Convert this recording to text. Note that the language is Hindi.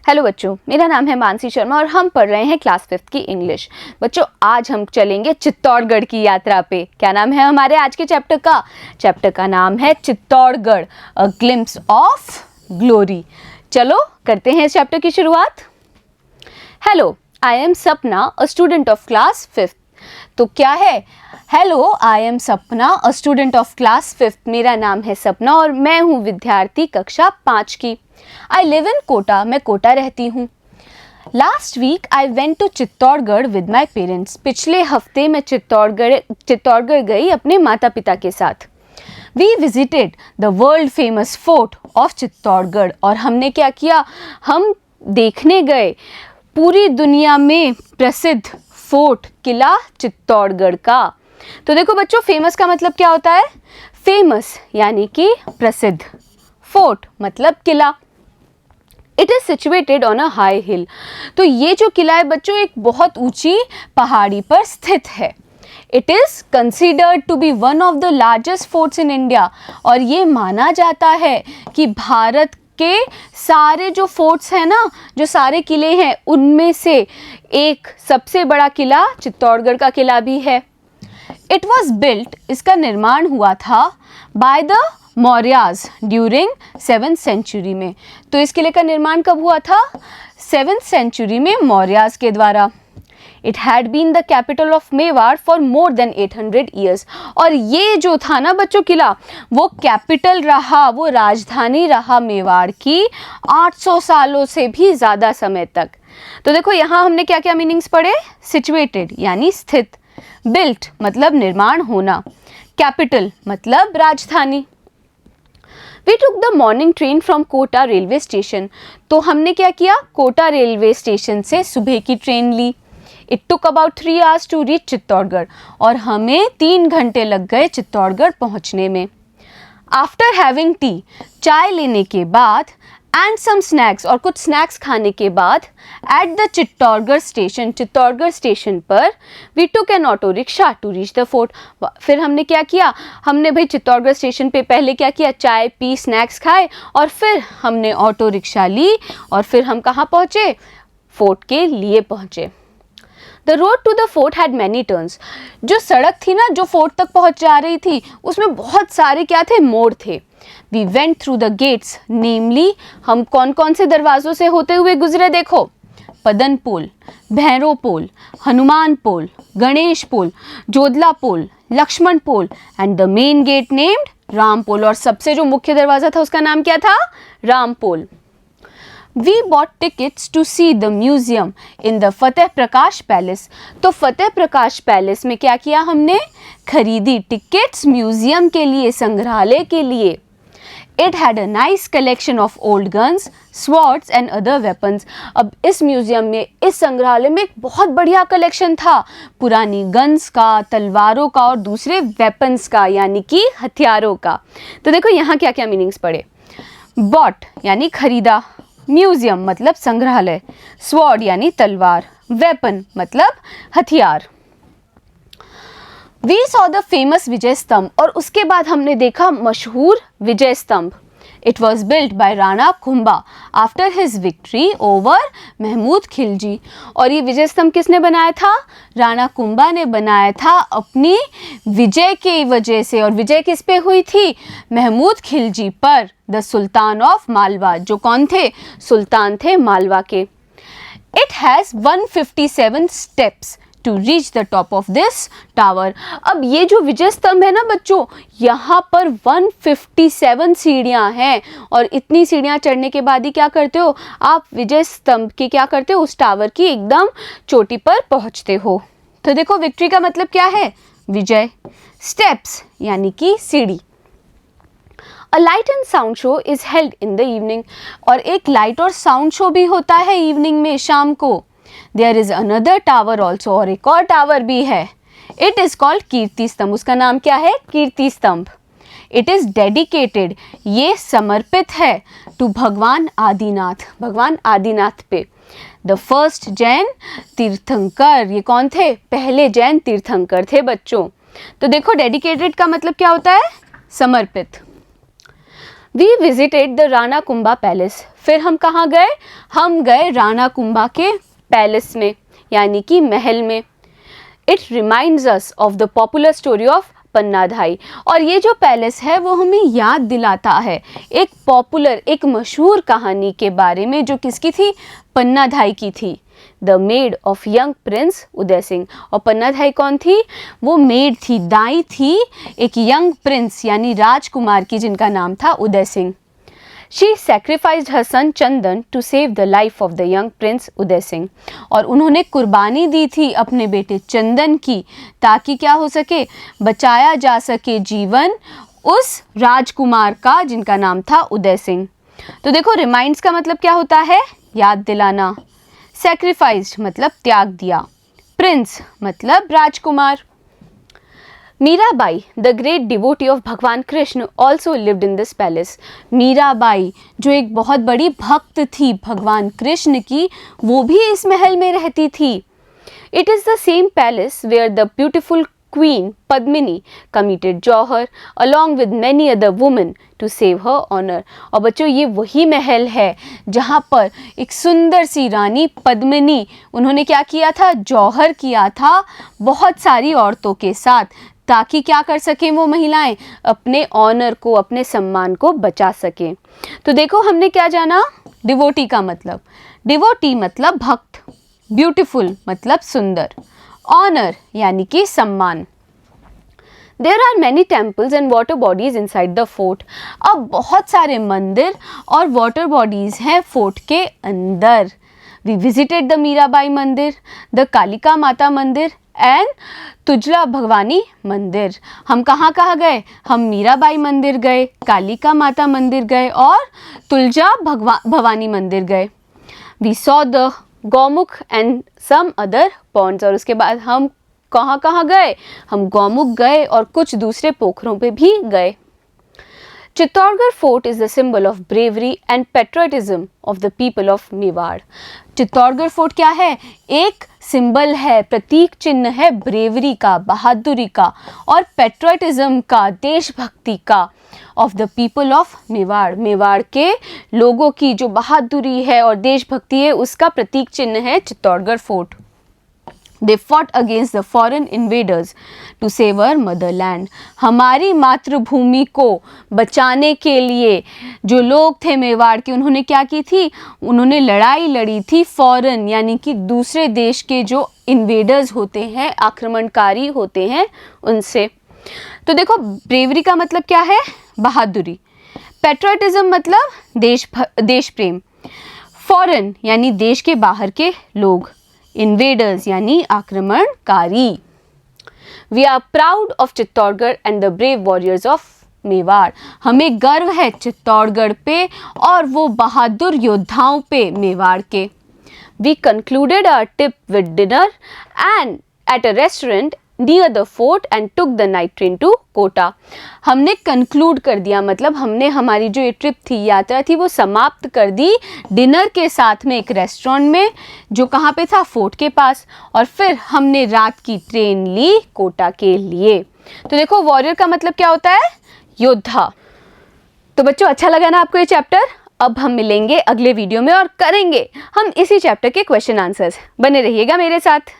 हेलो बच्चों, मेरा नाम है मानसी शर्मा और हम पढ़ रहे हैं क्लास 5th की इंग्लिश। बच्चों, आज हम चलेंगे चित्तौड़गढ़ की यात्रा पे। क्या नाम है हमारे आज के चैप्टर का? चैप्टर का नाम है चित्तौड़गढ़, अ ग्लिम्प्स ऑफ ग्लोरी। चलो करते हैं इस चैप्टर की शुरुआत। हेलो, आई एम सपना, a student of class 5th। तो क्या है? हेलो, आई एम सपना, a student of class 5th। मेरा नाम है सपना और मैं हूँ विद्यार्थी कक्षा 5 की। आई लिव इन कोटा, मैं कोटा रहती हूँ। Last week I went to Chittorgarh with my parents. पिछले हफ्ते मैं चित्तौड़गढ़ गई अपने माता पिता के साथ। We visited the world famous fort of Chittorgarh. और हमने क्या किया? हम देखने गए पूरी दुनिया में प्रसिद्ध फोर्ट, किला चित्तौड़गढ़ का। तो देखो बच्चों, फेमस का मतलब क्या होता है? फेमस यानी कि प्रसिद्ध, फोर्ट मतलब किला। It is situated on a high hill. तो ये जो किला है बच्चों, एक बहुत ऊंची पहाड़ी पर स्थित है। It is considered to be one of the largest forts in India. और ये माना जाता है कि भारत के सारे जो फोर्ट्स हैं ना, जो सारे किले हैं, उनमें से एक सबसे बड़ा किला चित्तौड़गढ़ का किला भी है। इट वॉज बिल्ट, इसका निर्माण हुआ था by the Mauryas during 7th century में। तो इस किले का निर्माण कब हुआ था? 7th सेंचुरी में मौर्याज के द्वारा। It had been the capital of Mewar for more than 800 years. और ये जो था ना बच्चों किला, वो कैपिटल रहा, वो राजधानी रहा मेवाड़ की 800 सालों से भी ज़्यादा समय तक। तो देखो यहाँ हमने क्या क्या मीनिंग्स पढ़े? सिचुएटेड यानी स्थित, बिल्ट मतलब निर्माण होना, कैपिटल मतलब राजधानी। We took the morning train from Kota railway station. तो हमने क्या किया? कोटा रेलवे स्टेशन से सुबह की ट्रेन ली। It took about 3 hours to reach Chittorgarh. और हमें 3 घंटे लग गए चित्तौड़गढ़ पहुंचने में। After having tea, चाय लेने के बाद, एंड सम स्नैक्स, और कुछ स्नैक्स खाने के बाद, एट द चित्तौड़गढ़ स्टेशन पर we took an auto rickshaw to reach the fort. फिर हमने क्या किया? हमने भाई चित्तौड़गढ़ स्टेशन पे पहले क्या किया? चाय पी, स्नैक्स खाए, और फिर हमने ऑटो रिक्शा ली और फिर हम कहाँ पहुँचे? फोर्ट के लिए पहुँचे। The road to the fort had many turns. जो सड़क थी ना, जो फोर्ट तक पहुँच जा रही थी, उसमें बहुत सारे क्या थे? मोड़ थे। We went through the gates, namely हम कौन कौन से दरवाजों से होते हुए गुजरे? देखो, Padan Pol, Bhairon Pol, Hanuman Pol, Ganesh Pol, Jodla Pol, Lakshman Pol, and the main gate named Ram Pol. और सबसे जो मुख्य दरवाजा था उसका नाम क्या था? राम पोल। We bought tickets to see the museum in the Fateh Prakash palace. तो फतेह प्रकाश पैलेस में क्या किया हमने? खरीदी टिकट्स म्यूजियम के लिए, संग्रहालय के लिए। It had a nice collection of old guns, swords and other weapons। अब इस म्यूजियम में, इस संग्रहालय में एक बहुत बढ़िया कलेक्शन था पुरानी गन्स का, तलवारों का और दूसरे वेपन्स का, यानी कि हथियारों का। तो देखो यहाँ क्या क्या मीनिंग्स पढ़े? बॉट यानी खरीदा, म्यूजियम मतलब संग्रहालय, स्वॉर्ड यानी तलवार, वेपन मतलब हथियार। We saw the famous Vijay Stambh. और उसके बाद हमने देखा मशहूर Vijay Stambh. It was built by Rana Kumbha after his victory over Mahmud Khilji. और ये विजय स्तंभ किसने बनाया था? राणा कुंभा ने बनाया था अपनी विजय की वजह से। और विजय किस पे हुई थी? महमूद खिलजी पर, द सुल्तान ऑफ मालवा। जो कौन थे? सुल्तान थे मालवा के। It has 157 steps to reach the top of this tower. अब ये जो विजय स्तंभ है ना बच्चों, यहाँ पर 157 सीढ़ियाँ हैं। और इतनी सीढ़ियाँ चढ़ने के बाद ही क्या करते हो? आप विजय स्तंभ की क्या करते हो? उस टावर की एकदम चोटी पर पहुँचते हो। तो देखो, विक्ट्री का मतलब क्या है? विजय। स्टेप्स यानी कि सीढ़ी। A light and sound show is held in the evening. और एक लाइट और साउंड शो भी होता है इवनिंग में, शाम को। There is another tower also, और एक और टावर भी है। इट इज कॉल्ड कीर्ति स्तंभ। उसका नाम क्या है? कीर्ति स्तंभ। इट इज डेडिकेटेड, ये समर्पित है, टू भगवान आदिनाथ, भगवान आदिनाथ पे। द फर्स्ट जैन तीर्थंकर, ये कौन थे? पहले जैन तीर्थंकर थे बच्चों। तो देखो, डेडिकेटेड का मतलब क्या होता है? समर्पित। We visited the Rana Kumbha palace. फिर हम कहाँ गए? हम गए राणा कुंभा के पैलेस में, यानी कि महल में। It reminds us of the popular story of Pannadhai. और ये जो पैलेस है वो हमें याद दिलाता है एक पॉपुलर, एक मशहूर कहानी के बारे में, जो किसकी थी? पन्नाधाई की थी, the maid of young prince Uday Singh. और पन्नाधाई कौन थी? वो मेड थी, दाई थी एक यंग प्रिंस यानी राजकुमार की, जिनका नाम था Uday Singh. She sacrificed her son Chandan to save the life of the young prince उदय सिंह। और उन्होंने कुर्बानी दी थी अपने बेटे चंदन की, ताकि क्या हो सके? बचाया जा सके जीवन उस राजकुमार का जिनका नाम था उदय सिंह। तो देखो, रिमाइंड्स का मतलब क्या होता है? याद दिलाना। सैक्रिफाइस्ड मतलब त्याग दिया। प्रिंस मतलब राजकुमार। Mirabai, the great devotee of Bhagwan Krishna, also lived in this palace. Mirabai जो एक बहुत बड़ी भक्त थी भगवान कृष्ण की, वो भी इस महल में रहती थी। It is the same palace where the beautiful queen Padmini committed jauhar along with many other women to save her honour. और बच्चों, ये वही महल है जहाँ पर एक सुंदर सी रानी पद्मिनी, उन्होंने क्या किया था? जौहर किया था बहुत सारी औरतों के साथ, ताकि क्या कर सकें वो महिलाएं? अपने ऑनर को, अपने सम्मान को बचा सकें। तो देखो, हमने क्या जाना? डिवोटी का मतलब, डिवोटी मतलब भक्त, ब्यूटीफुल मतलब सुंदर, ऑनर यानी कि सम्मान। There are many temples and water bodies inside the fort। अब बहुत सारे मंदिर और वाटर बॉडीज हैं फोर्ट के अंदर। We visited the मीराबाई मंदिर, द कालिका माता मंदिर एंड तुजला भवानी मंदिर। हम कहाँ कहाँ गए? हम मीराबाई मंदिर गए, कालिका माता मंदिर गए और तुलजा भवानी मंदिर गए। We saw the Gaumukh and some other ponds. और उसके बाद हम कहाँ कहाँ गए? हम गौमुख गए और कुछ दूसरे पोखरों पे भी गए। Chittorgarh fort is the symbol of bravery and patriotism of the people of Mewar. Chittorgarh fort क्या है? एक सिंबल है, प्रतीक चिन्ह है ब्रेवरी का, बहादुरी का, और पेट्रियटिज्म का, देशभक्ति का, of the people of Mewar. Mewar के लोगों की जो बहादुरी है और देशभक्ति है, उसका प्रतीक चिन्ह है Chittorgarh fort. They fought against the foreign invaders to save our motherland। हमारी मातृभूमि को बचाने के लिए जो लोग थे मेवाड़ के, उन्होंने क्या की थी? उन्होंने लड़ाई लड़ी थी फॉरेन यानी कि दूसरे देश के जो इन्वेडर्स होते हैं, आक्रमणकारी होते हैं, उनसे। तो देखो, ब्रेवरी का मतलब क्या है? बहादुरी। पेट्रियटिज्म मतलब देश प्रेम। फॉरेन यानी देश के बाहर के लोग। इन्वेडर्स यानी आक्रमणकारी। We are proud of Chittorgarh and the brave warriors of Mewar. हमें गर्व है चित्तौड़गढ़ पे और वो बहादुर योद्धाओं पे मेवाड़ के। We concluded our trip with dinner and at a restaurant near the fort and took the night train to Kota. हमने कंक्लूड कर दिया, मतलब हमने हमारी जो ये ट्रिप थी, यात्रा थी, वो समाप्त कर दी डिनर के साथ में एक रेस्टोरेंट में, जो कहाँ पे था? फोर्ट के पास। और फिर हमने रात की ट्रेन ली कोटा के लिए। तो देखो, वॉरियर का मतलब क्या होता है? योद्धा। तो बच्चों, अच्छा लगा ना आपको ये चैप्टर? अब हम मिलेंगे अगले वीडियो में और करेंगे हम इसी चैप्टर के क्वेश्चन आंसर्स। बने रहिएगा मेरे साथ।